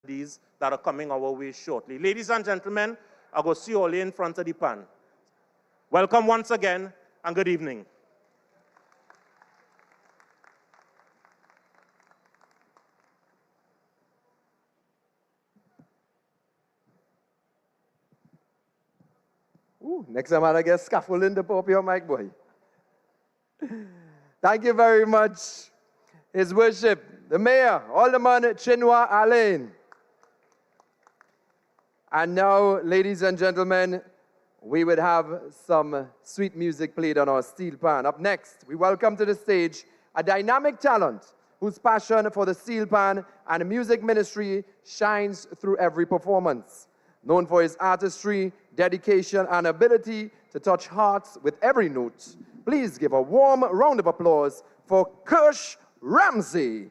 melodies that are coming our way shortly. Ladies and gentlemen, I go see you all in front of the pan. Welcome once again, and good evening. Ooh, next time I get scaffolding to pop your mic, boy. Thank you very much, His Worship, the Mayor, Alderman Chinua Alain. And now, ladies and gentlemen, we would have some sweet music played on our steel pan. Up next, we welcome to the stage a dynamic talent whose passion for the steel pan and music ministry shines through every performance. Known for his artistry, dedication, and ability to touch hearts with every note, please give a warm round of applause for Kirsch Ramsey.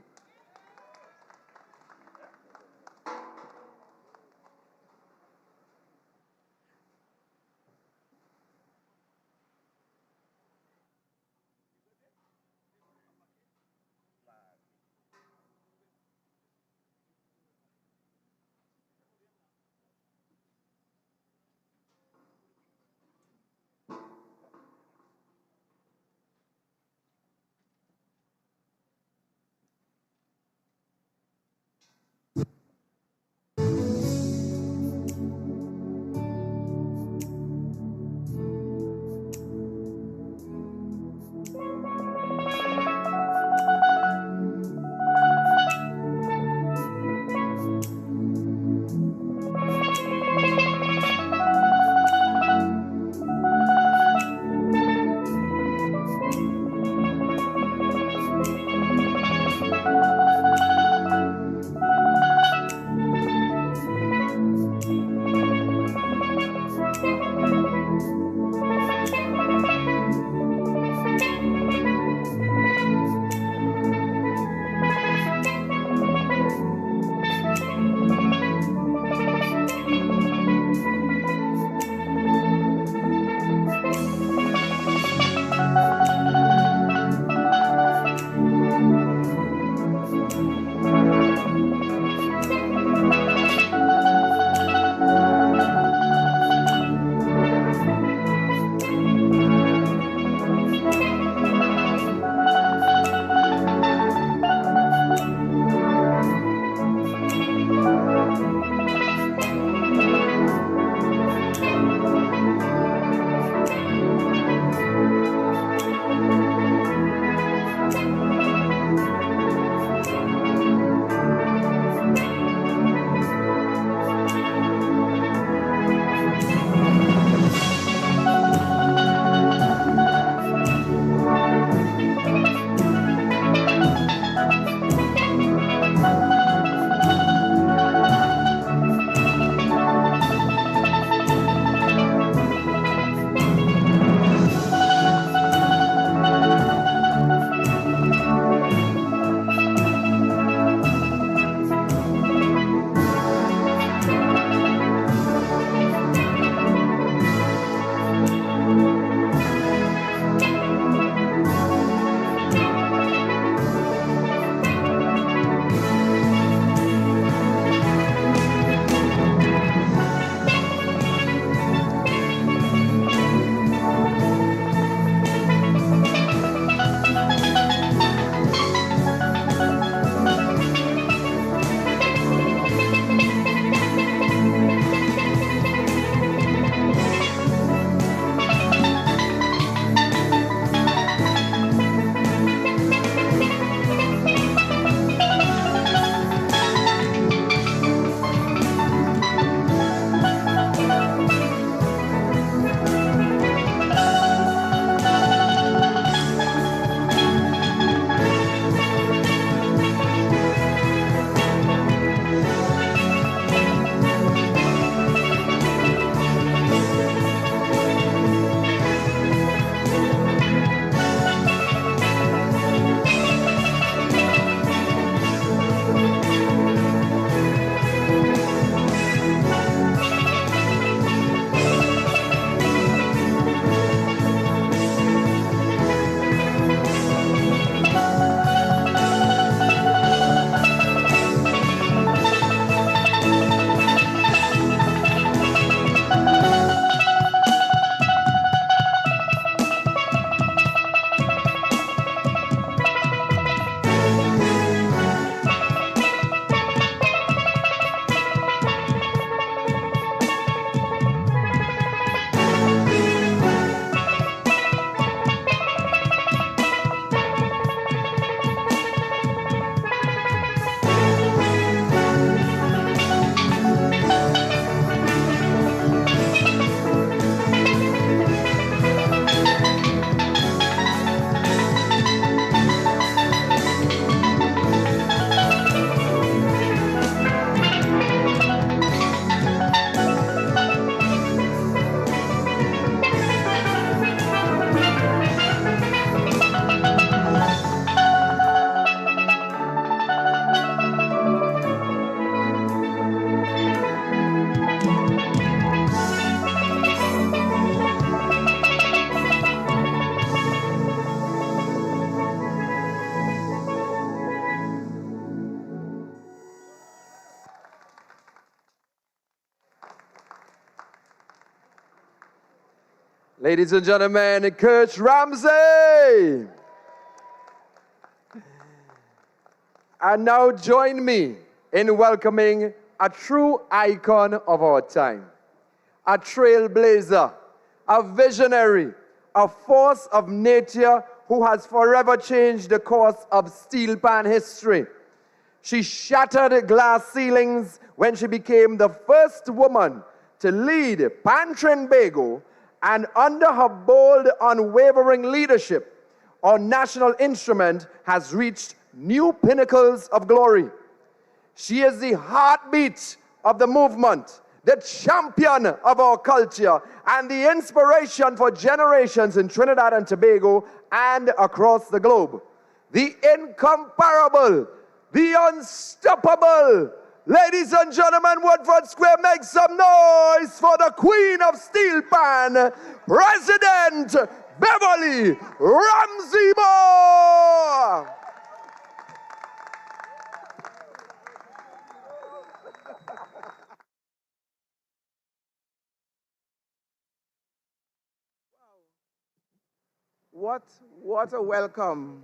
Ladies and gentlemen, Coach Ramsey. And now join me in welcoming a true icon of our time, a trailblazer, a visionary, a force of nature who has forever changed the course of steel pan history. She shattered glass ceilings when she became the first woman to lead Pan Trinbago, and under her bold, unwavering leadership, our national instrument has reached new pinnacles of glory. She is the heartbeat of the movement, the champion of our culture, and the inspiration for generations in Trinidad and Tobago and across the globe. The incomparable, the unstoppable. Ladies and gentlemen, Woodford Square, make some noise for the Queen of Steel Pan, President Beverly Ramsey Moore. What a welcome.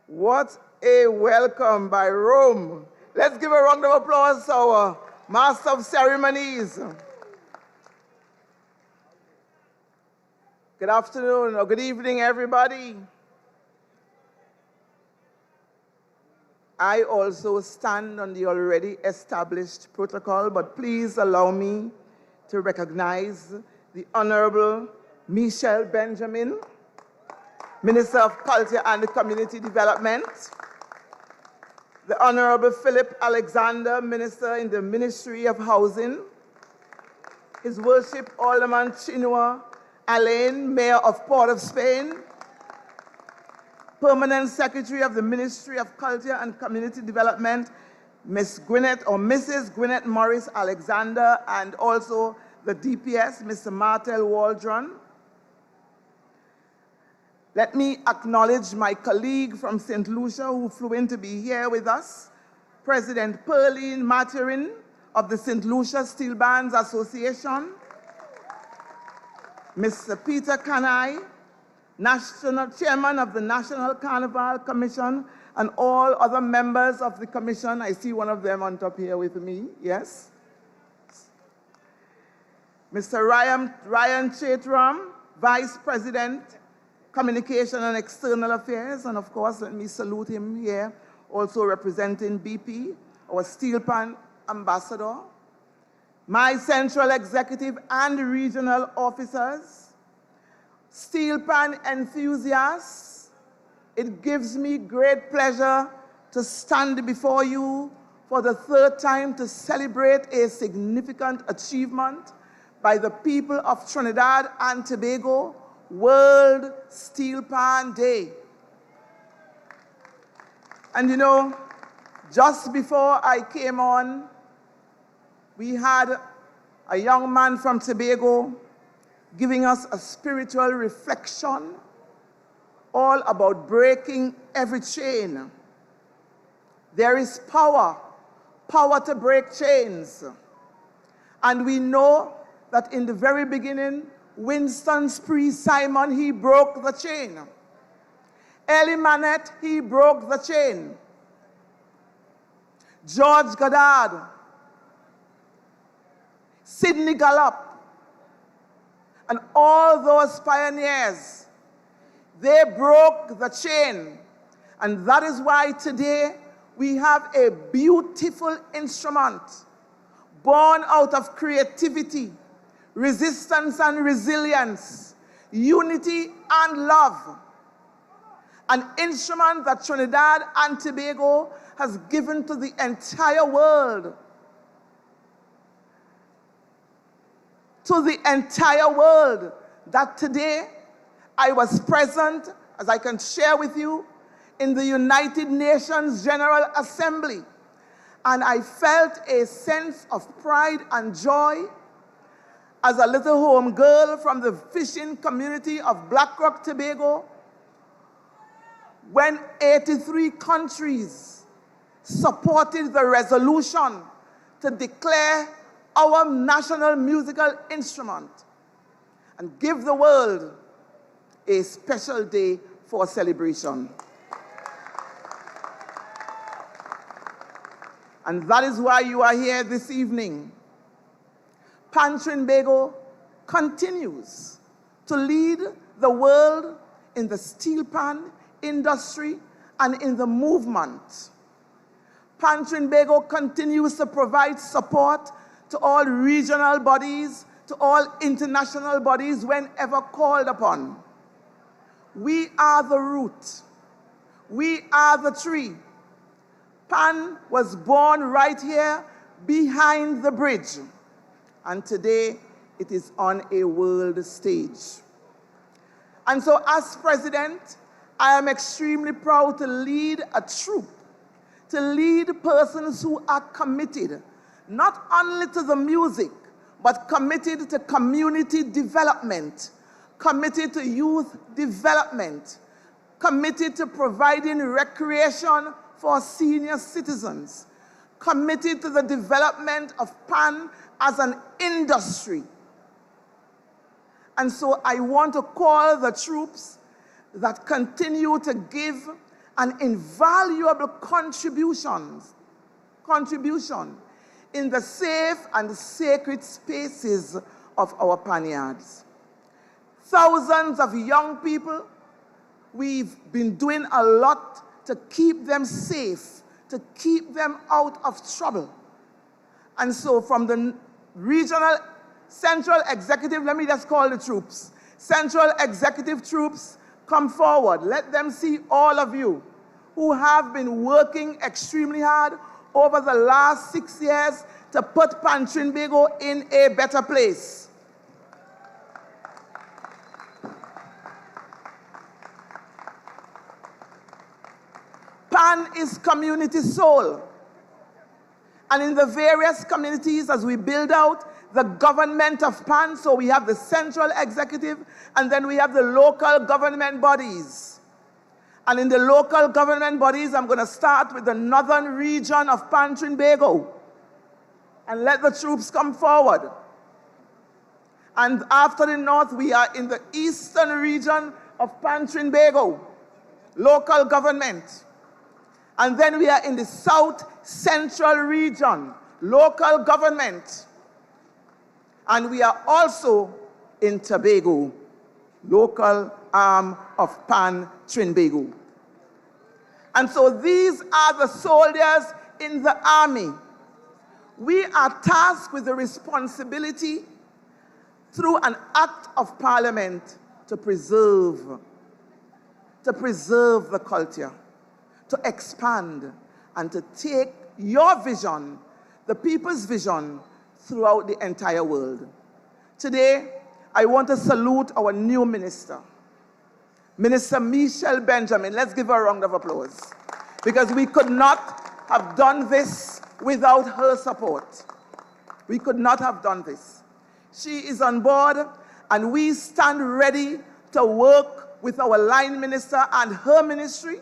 What a welcome by Rome. Let's give a round of applause to our Master of Ceremonies. Good afternoon or good evening, everybody. I also stand on the already established protocol, but please allow me to recognize the Honorable Michelle Benjamin, Minister of Culture and Community Development, the Honorable Philip Alexander, Minister in the Ministry of Housing, His Worship Alderman Chinua Alain, Mayor of Port of Spain, Permanent Secretary of the Ministry of Culture and Community Development, Ms. Gwyneth or Mrs. Gwyneth Morris Alexander, and also the DPS, Mr. Martel Waldron. Let me acknowledge my colleague from St. Lucia who flew in to be here with us, President Pearline Maturin of the St. Lucia Steel Bands Association, Mr. Peter Kanai, National Chairman of the National Carnival Commission, and all other members of the commission. I see one of them on top here with me, yes. Mr. Ryan Chetram, Vice President, Communication and External Affairs, and of course, let me salute him here, also representing BP, our steel pan ambassador, my central executive and regional officers, steel pan enthusiasts. It gives me great pleasure to stand before you for the third time to celebrate a significant achievement by the people of Trinidad and Tobago, World Steel Pan Day. And you know, just before I came on, we had a young man from Tobago giving us a spiritual reflection all about breaking every chain. There is power to break chains. And we know that in the very beginning, Winston Spree Simon, he broke the chain. Ellie Manette, he broke the chain. George Goddard, Sidney Gallup, and all those pioneers, they broke the chain. And that is why today we have a beautiful instrument born out of creativity, resistance and resilience, unity and love. An instrument that Trinidad and Tobago has given to the entire world. To the entire world. That today I was present, as I can share with you, in the United Nations General Assembly. And I felt a sense of pride and joy as a little home girl from the fishing community of Black Rock, Tobago, when 83 countries supported the resolution to declare our national musical instrument. and give the world a special day for celebration. And that is why you are here this evening. Pan Trinbago continues to lead the world in the steel pan industry and in the movement. Pan Trinbago continues to provide support to all regional bodies, to all international bodies whenever called upon. We are the root. We are the tree. Pan was born right here behind the bridge, and today it is on a world stage. And so as president, I am extremely proud to lead a troop, to lead persons who are committed, not only to the music, but committed to community development, committed to youth development, committed to providing recreation for senior citizens, committed to the development of pan as an industry. And so I want to call the troops that continue to give an invaluable contribution in the safe and sacred spaces of our panyards. Thousands of young people, we've been doing a lot to keep them safe, to keep them out of trouble. And so from the regional central executive, let me just call the troops. Central executive troops, come forward. Let them see all of you who have been working extremely hard over the last 6 years to put Pan Trinbago in a better place. Pan is community soul. And in the various communities, as we build out the government of Pan, so we have the central executive, and then we have the local government bodies. And in the local government bodies, I'm going to start with the northern region of Pan Trinbago. And let the troops come forward. And after the north, we are in the eastern region of Pan Trinbago, local government. And then we are in the south central region, local government. And we are also in Tobago, local arm of Pan Trinbago. And so these are the soldiers in the army. We are tasked with the responsibility through an act of parliament to preserve the culture, to expand, and to take your vision, the people's vision, throughout the entire world. Today, I want to salute our new minister, Minister Michelle Benjamin. Let's give her a round of applause, because we could not have done this without her support. We could not have done this. She is on board, and we stand ready to work with our line minister and her ministry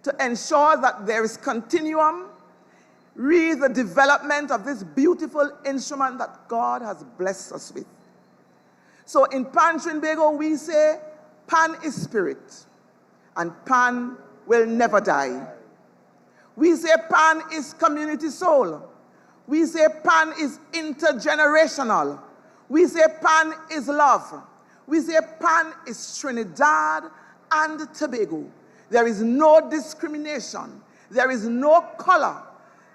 to ensure that there is continuum, the development of this beautiful instrument that God has blessed us with. So in Pan Trinbago, we say, Pan is spirit, and Pan will never die. We say Pan is community soul. We say Pan is intergenerational. We say Pan is love. We say Pan is Trinidad and Tobago. There is no discrimination. There is no color.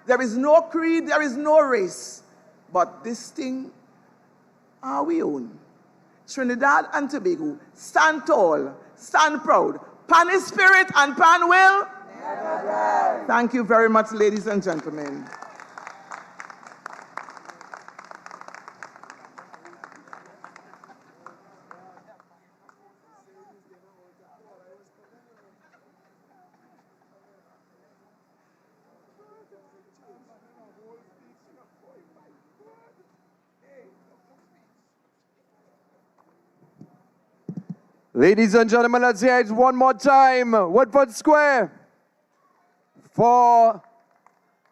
There is no creed. There is no race. But this thing are we own. Trinidad and Tobago, stand tall, stand proud. Pan is spirit and Pan will never die. Thank you very much, ladies and gentlemen. Ladies and gentlemen, let's hear it one more time. Woodford Square for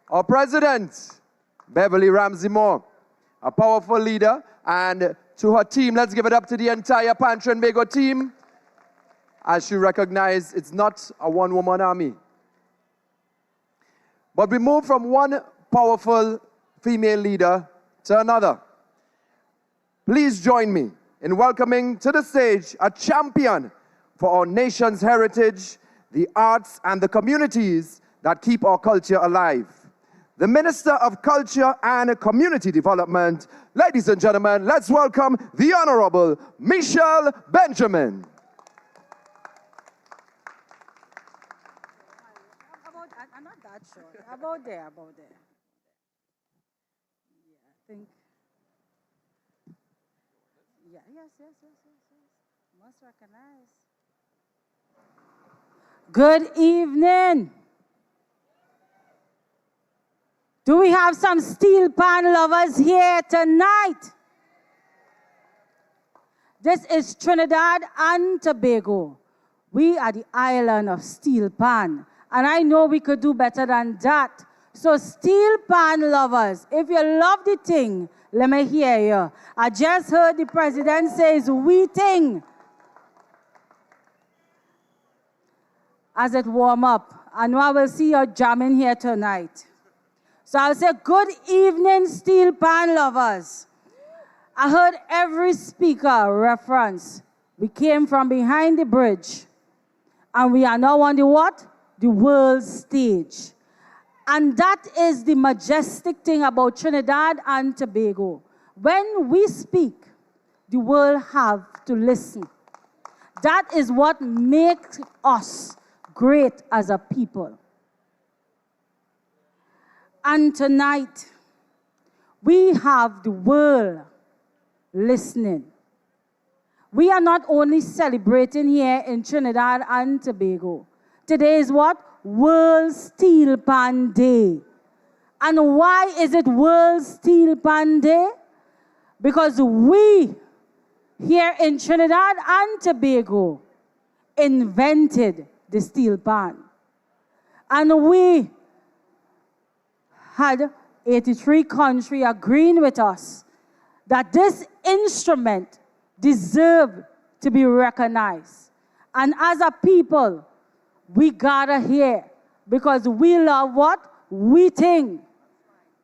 our president, Beverly Ramsey Moore, a powerful leader and to her team. Let's give it up to the entire Pan Trinbago team. As she recognized, it's not a one-woman army. But we move from one powerful female leader to another. Please join me in welcoming to the stage a champion for our nation's heritage, the arts, and the communities that keep our culture alive. The Minister of Culture and Community Development. Ladies and gentlemen, let's welcome the Honorable Michelle Benjamin. I'm not that short. About there. Yeah, I think. Yeah, yes. Must recognize. Good evening. Do we have some steel pan lovers here tonight? This is Trinidad and Tobago. We are the island of steel pan. And I know we could do better than that. So steel pan lovers, if you love the thing, let me hear you. I just heard the president says we thing. As it warm up, I know I will see you jamming here tonight. So I'll say, good evening, steel pan lovers. I heard every speaker reference. We came from behind the bridge. And we are now on the what? The world stage. And that is the majestic thing about Trinidad and Tobago. When we speak, the world have to listen. That is what makes us great as a people. And tonight, we have the world listening. We are not only celebrating here in Trinidad and Tobago. Today is what? World Steel Pan Day. And why is it World Steel Pan Day? Because we here in Trinidad and Tobago invented the steel pan. And we had 83 countries agreeing with us that this instrument deserved to be recognized. And as a people, we gather here because we love what? We think.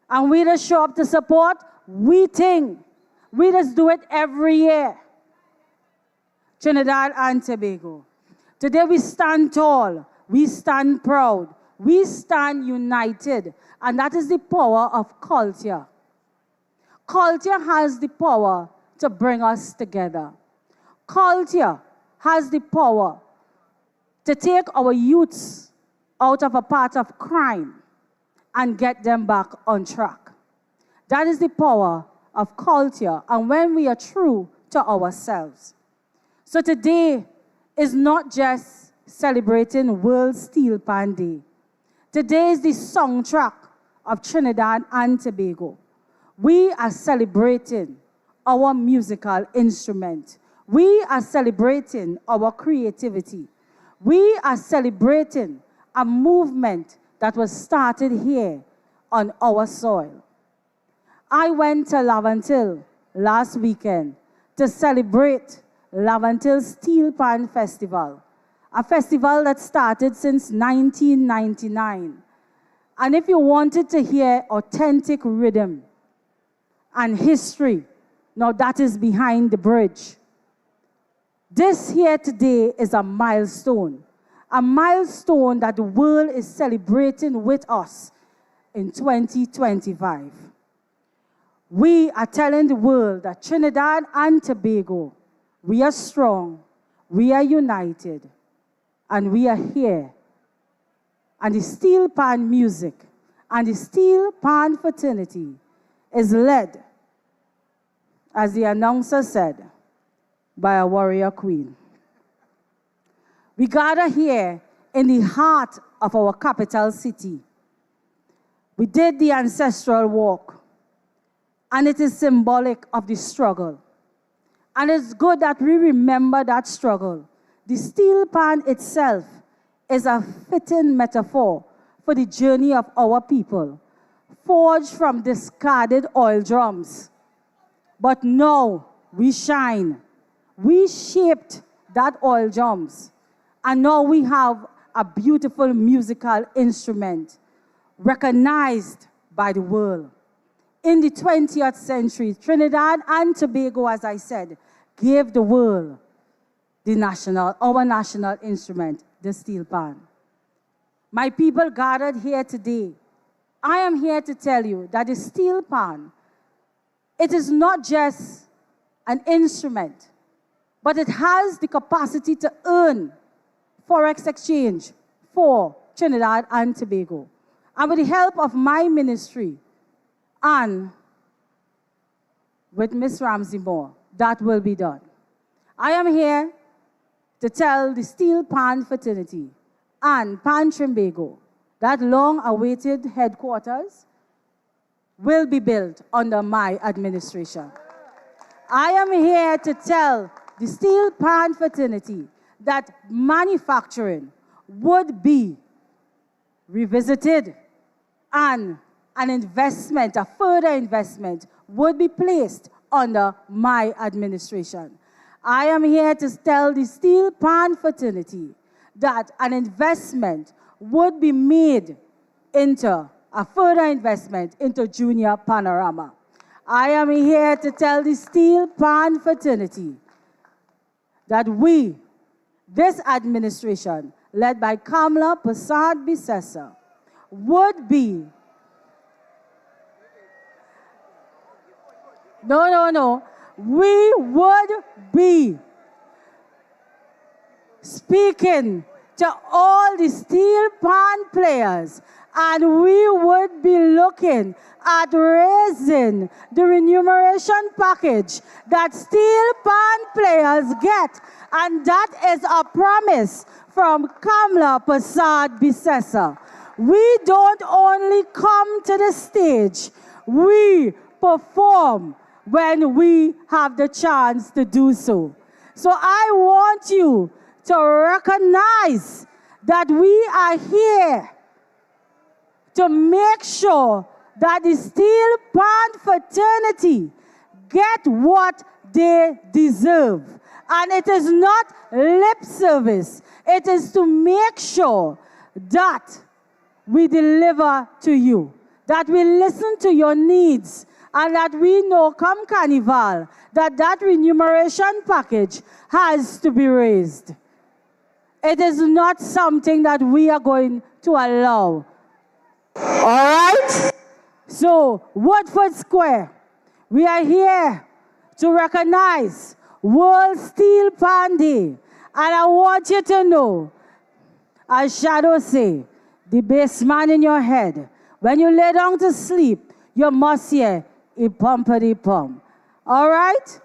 And we just show up to support, we think. We just do it every year. Trinidad and Tobago. Today we stand tall, we stand proud, we stand united, and that is the power of culture. Culture has the power to bring us together. Culture has the power to take our youths out of a path of crime and get them back on track. That is the power of culture, and when we are true to ourselves. So today is not just celebrating World Steel Pan Day. Today is the soundtrack of Trinidad and Tobago. We are celebrating our musical instrument. We are celebrating our creativity. We are celebrating a movement that was started here on our soil. I went to Laventille last weekend to celebrate Laventille Steel Pan Festival, a festival that started since 1999. And if you wanted to hear authentic rhythm and history, now that is behind the bridge. This here today is a milestone that the world is celebrating with us in 2025. We are telling the world that Trinidad and Tobago, we are strong, we are united, and we are here. And the steel pan music and the steel pan fraternity is led, as the announcer said, by a warrior queen. We gather here in the heart of our capital city. We did the ancestral walk, and it is symbolic of the struggle. And it's good that we remember that struggle. The steel pan itself is a fitting metaphor for the journey of our people, forged from discarded oil drums. But now we shine. We shaped that oil drums. And now we have a beautiful musical instrument recognized by the world. In the 20th century, Trinidad and Tobago, as I said, gave the world our national instrument, the steel pan. My people gathered here today, I am here to tell you that the steel pan, it is not just an instrument, but it has the capacity to earn forex exchange for Trinidad and Tobago. And with the help of my ministry and with Miss Ramsey Moore, that will be done. I am here to tell the Steel Pan fraternity and Pan Trimbago that long-awaited headquarters will be built under my administration. I am here to tell the Steel Pan fraternity that manufacturing would be revisited and an investment, a further investment, would be placed under my administration. I am here to tell the Steel Pan fraternity that an investment would be made into a further investment into Junior Panorama. I am here to tell the Steel Pan fraternity that we, this administration, led by Kamla Prasad-Bissessar, would be we would be speaking to all the steel pan players, and we would be looking at raising the remuneration package that steel pan players get, and that is a promise from Kamla Prasad-Bissessar. We don't only come to the stage, we perform when we have the chance to do so. So I want you to recognize that we are here to make sure that the Steel Pan fraternity get what they deserve. And it is not lip service. It is to make sure that we deliver to you, that we listen to your needs, and that we know come Carnival that remuneration package has to be raised. It is not something that we are going to allow. All right? So, Woodford Square, we are here to recognize World Steel Pan Day. And I want you to know, as Shadow say, the bass man in your head, when you lay down to sleep, you must hear a pumpity pump. All right?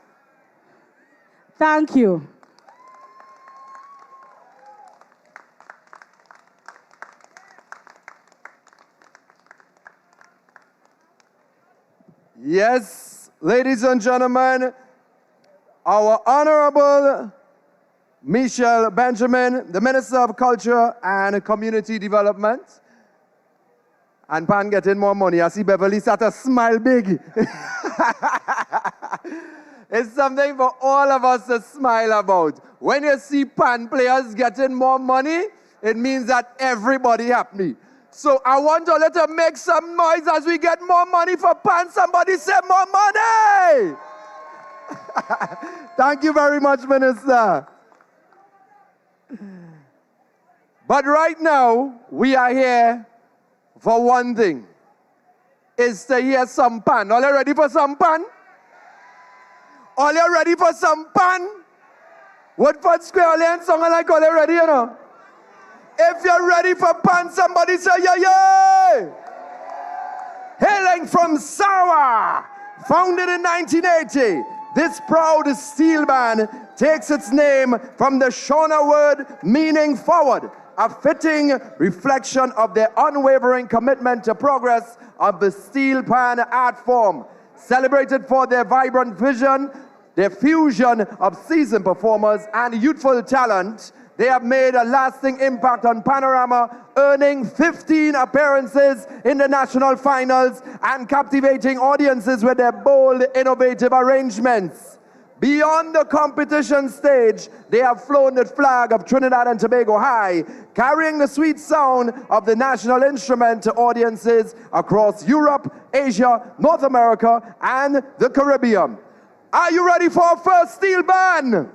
Thank you. Yes, ladies and gentlemen, our Honorable Michelle Benjamin, the Minister of Culture and Community Development. And Pan getting more money. I see Beverly start to smile big. It's something for all of us to smile about. When you see Pan players getting more money, it means that everybody happy. So I want you all to make some noise as we get more money for Pan. Somebody say more money! Thank you very much, Minister. But right now, we are here for one thing, is to hear some pan. Are you ready for some pan? Are you ready for some pan? Woodford Square, Alliance song like all you ready, you know? If you're ready for pan, somebody say yeah, yeah. Hailing from Sawa, founded in 1980, this proud steel band takes its name from the Shona word meaning forward, a fitting reflection of their unwavering commitment to progress of the steel pan art form. Celebrated for their vibrant vision, their fusion of seasoned performers and youthful talent, they have made a lasting impact on Panorama, earning 15 appearances in the national finals and captivating audiences with their bold, innovative arrangements. Beyond the competition stage, they have flown the flag of Trinidad and Tobago high, carrying the sweet sound of the national instrument to audiences across Europe, Asia, North America, and the Caribbean. Are you ready for our first steel band?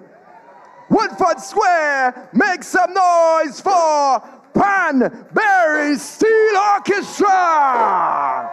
Woodford Square, make some noise for Panbury Steel Orchestra!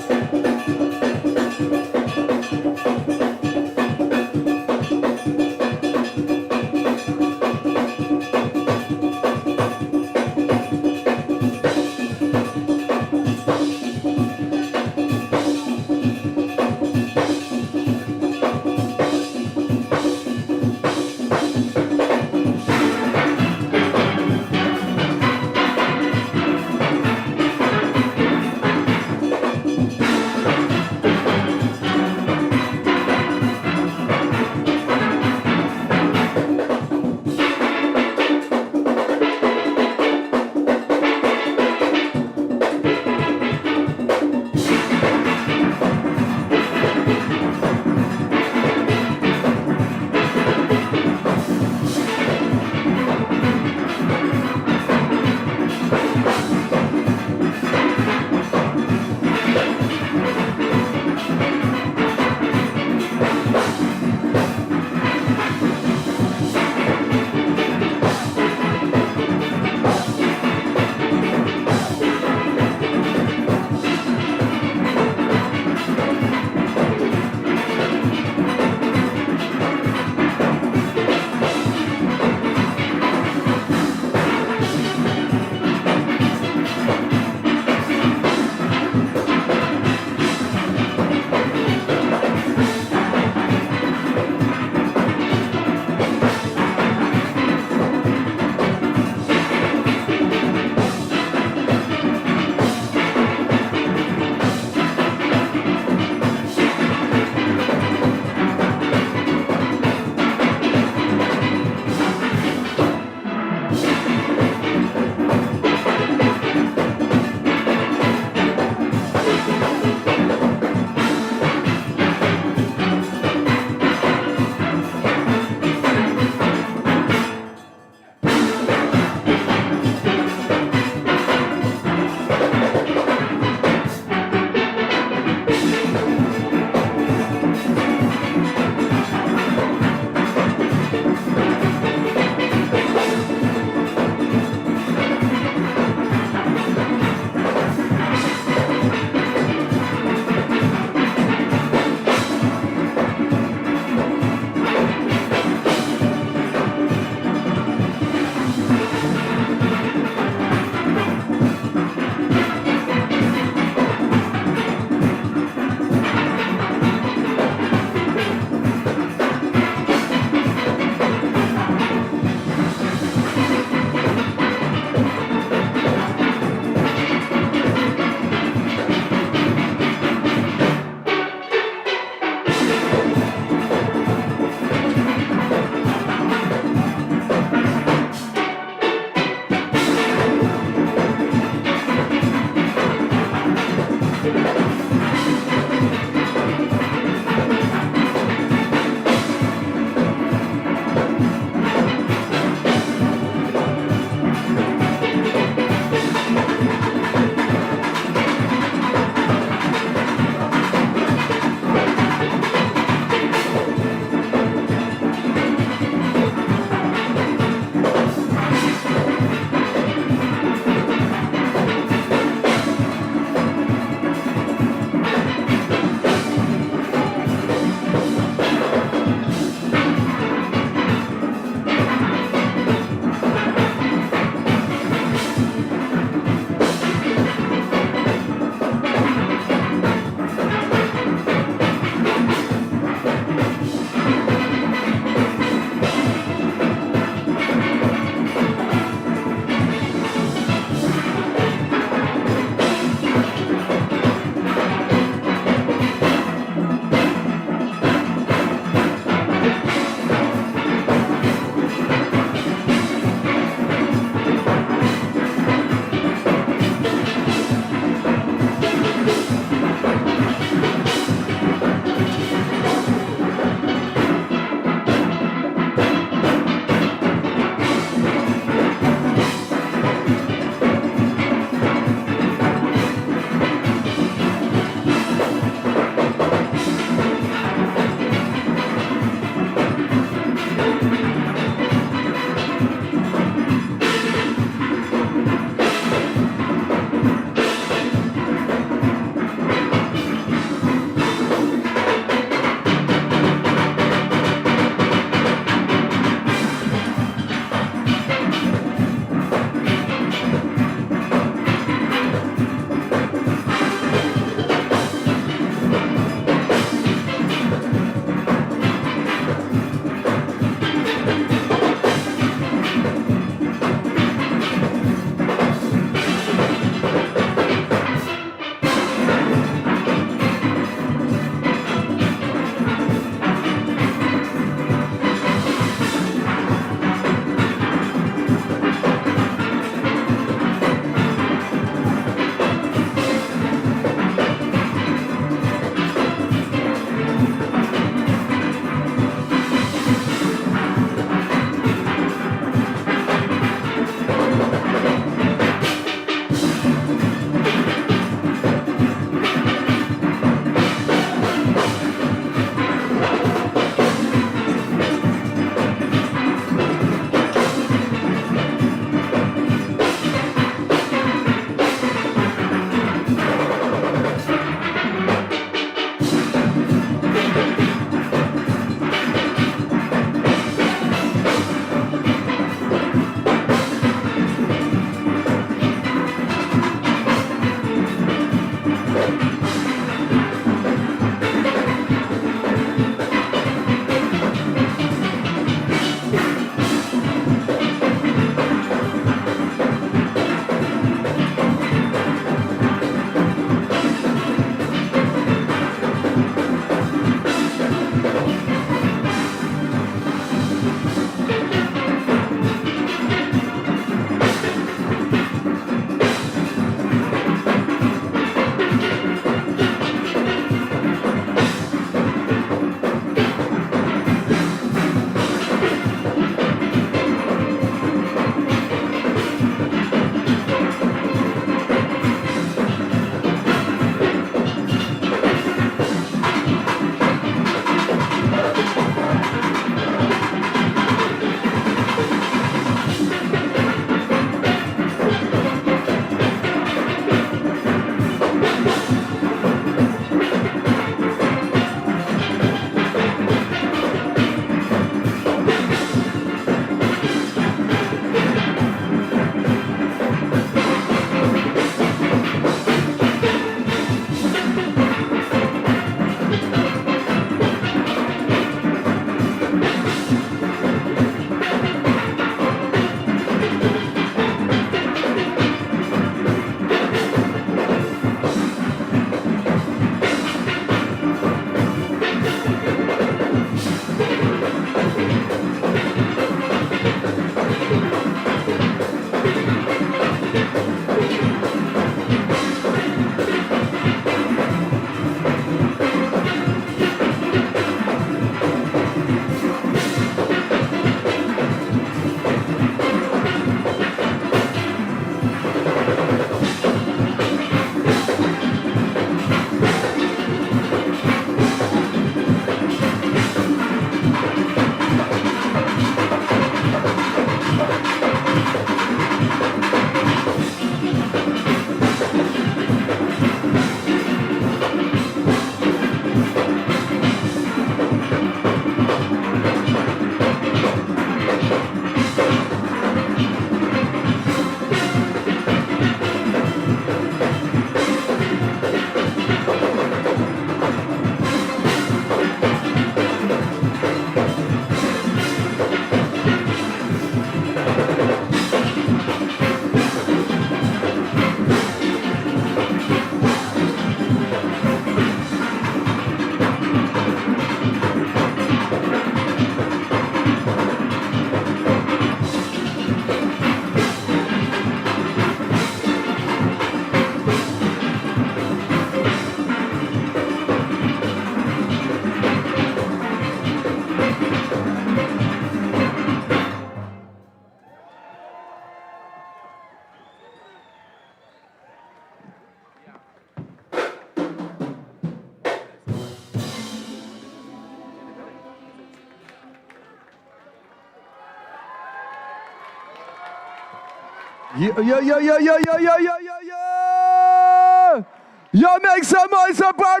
Yo, yo, yo, yo, yo, yo, yo, yo, yo, yo! Yo, make some noise up on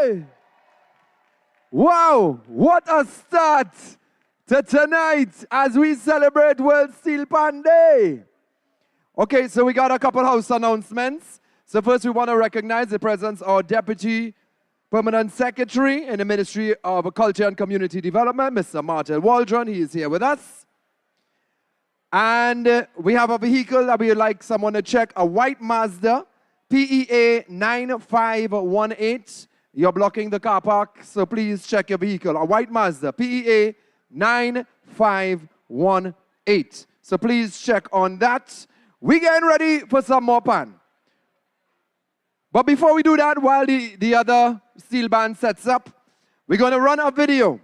Mary! Wow, what a start to tonight as we celebrate World Steel Pan Day. Okay, so we got a couple house announcements. So first we want to recognize the presence of our Deputy Permanent Secretary in the Ministry of Culture and Community Development, Mr. Martin Waldron. He is here with us. And we have a vehicle that we would like someone to check, a white Mazda, PEA 9518. You're blocking the car park, so please check your vehicle. A white Mazda, PEA 9518. So please check on that. We're getting ready for some more pan. But before we do that, while the other steel band sets up, we're going to run a video.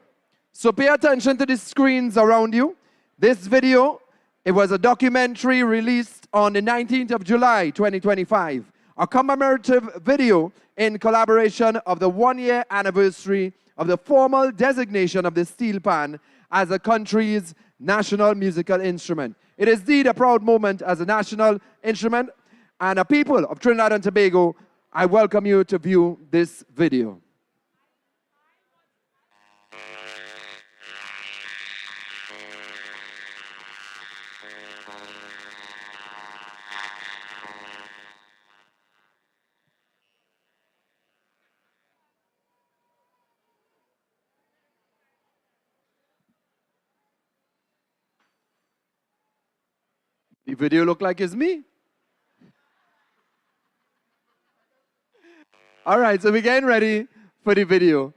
So pay attention to the screens around you. This video, it was a documentary released on the 19th of July, 2025. A commemorative video in collaboration of the one-year anniversary of the formal designation of the steel pan as the country's national musical instrument. It is indeed a proud moment as a national instrument, and a people of Trinidad and Tobago, I welcome you to view this video. The video look like it's me. All right, so we're getting ready for the video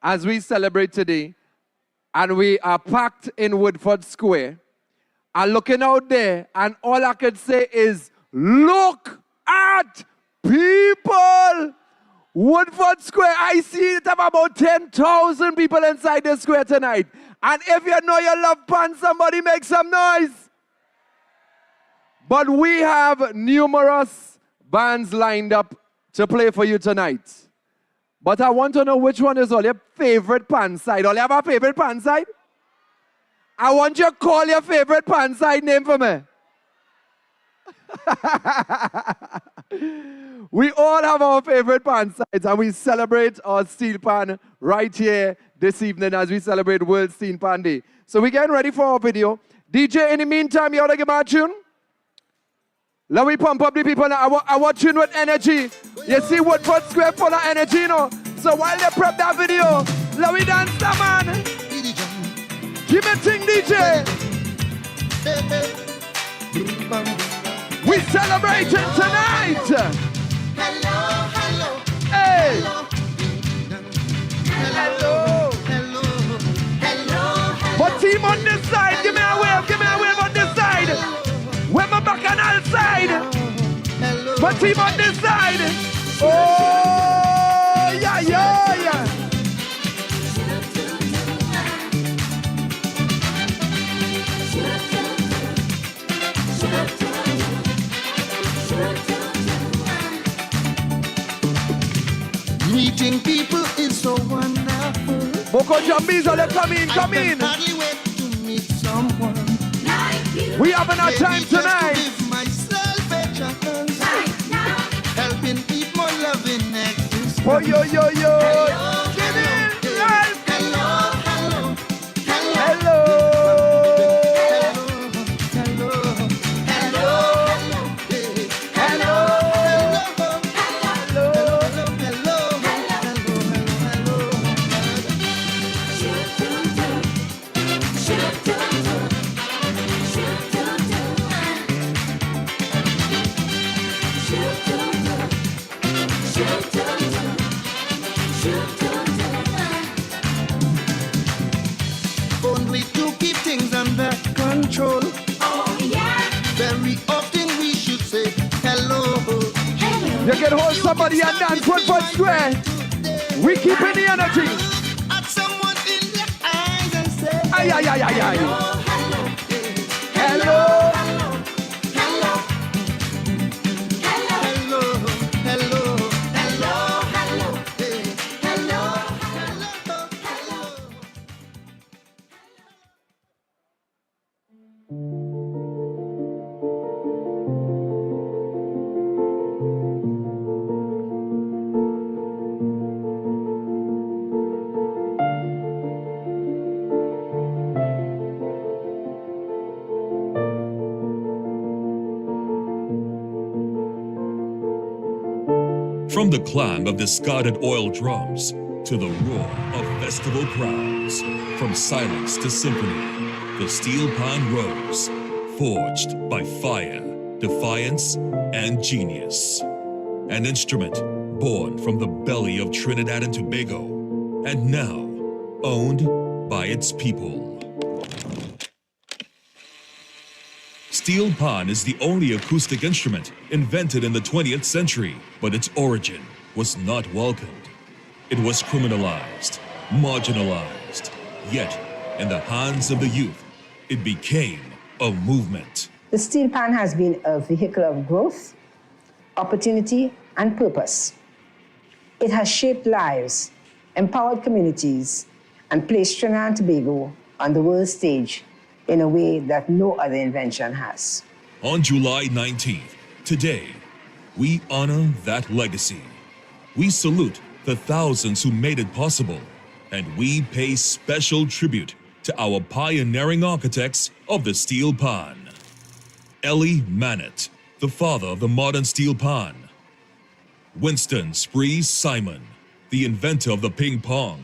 as we celebrate today, and we are packed in Woodford Square. I'm looking out there, and all I could say is, look at people. Woodford Square, I see it have about 10,000 people inside the square tonight. And if you know you love pan, somebody make some noise. But we have numerous bands lined up to play for you tonight. But I want to know which one is all your favorite pan side. All you have a favorite pan side? I want you to call your favorite pan side name for me. We all have our favorite pan sides, and we celebrate our steel pan right here this evening as we celebrate World Steel Pan Day. So we're getting ready for our video. DJ, in the meantime, you want to give me a tune? Let me pump up the people now. I want you with energy. You see Woodford Square full of energy, you know? So while they prep that video, let me dance that, man. Give me ting, DJ. We celebrating tonight. Hello, hello. Hey. Hello. Hello. Hello. What team on this side? Give me a wave on this side. Where my back on all side? What team on this side? Oh, yeah, yeah, yeah. Meeting people is so wonderful. Boko Jambizo, let's come in. I can hardly wait to meet someone. We having our time tonight. Give myself a chance. Helping people loving next. Oh, yo, yo, yo. Hello, Give hello, it life. hello, hello, hello, Hello. hello, hello, hello, only to keep things under control. Oh yeah. Very often we should say hello. You can hold somebody and dance Woodford Square. We keeping the energy. At someone in the eyes and say, Ay, ay, ay, ay, ay. hello, Hello. hello, hello, hello, hello, hello, hello. From the clang of discarded oil drums to the roar of festival crowds, from silence to symphony, the steel pan rose, forged by fire, defiance, and genius. An instrument born from the belly of Trinidad and Tobago, and now owned by its people. Steel pan is the only acoustic instrument invented in the 20th century, but its origin was not welcomed. It was criminalized, marginalized, yet in the hands of the youth, it became a movement. The steel pan has been a vehicle of growth, opportunity, and purpose. It has shaped lives, empowered communities, and placed Trinidad and Tobago on the world stage in a way that no other invention has. On July 19th, today, we honor that legacy. We salute the thousands who made it possible, and we pay special tribute to our pioneering architects of the steel pan. Ellie Mannett, the father of the modern steel pan. Winston Spree Simon, the inventor of the ping pong.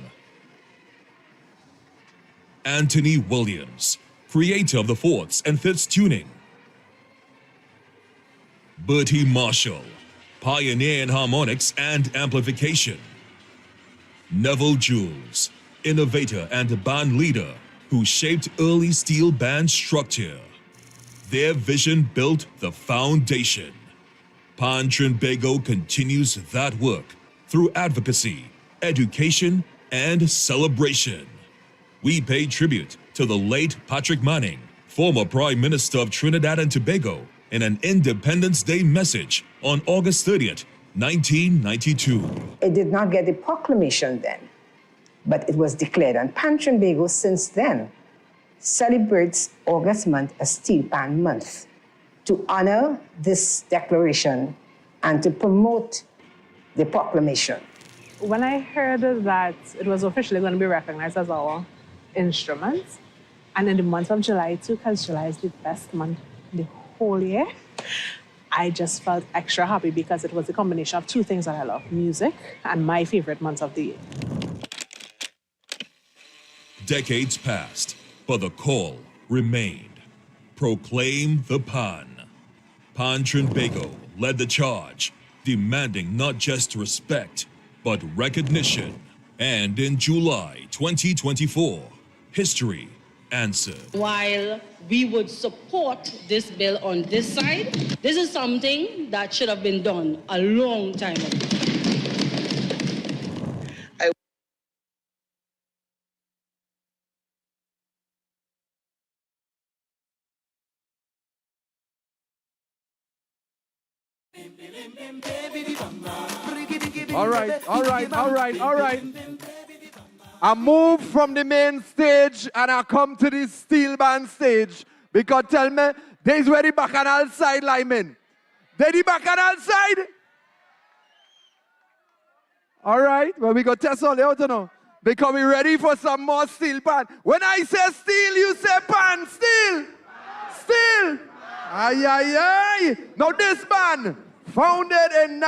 Anthony Williams, creator of the fourths and fifths tuning. Bertie Marshall, pioneer in harmonics and amplification. Neville Jules, innovator and band leader who shaped early steel band structure. Their vision built the foundation. Pan Trinbago continues that work through advocacy, education, and celebration. We pay tribute to the late Patrick Manning, former Prime Minister of Trinidad and Tobago, in an Independence Day message on August 30th, 1992. It did not get a proclamation then, but it was declared, and Pan Trinbago since then celebrates August month as Steel Pan Month to honor this declaration and to promote the proclamation. When I heard that it was officially going to be recognized as our instrument, and in the month of July too, because July is the best month the whole year, I just felt extra happy because it was a combination of two things that I love, music and my favorite month of the year. Decades passed, but the call remained. Proclaim the pan. Pan Trinbago led the charge, demanding not just respect, but recognition. And in July 2024, history answered. While we would support this bill on this side, this is something that should have been done a long time ago. All right. I move from the main stage and I come to the steel band stage because tell me, there's where the bacchanal side linemen. They the bacchanal side? All right, well we got test all the out now because we ready for some more steel pan. When I say steel, you say pan. Steel. Steel. Aye, aye, aye. Now this band, founded in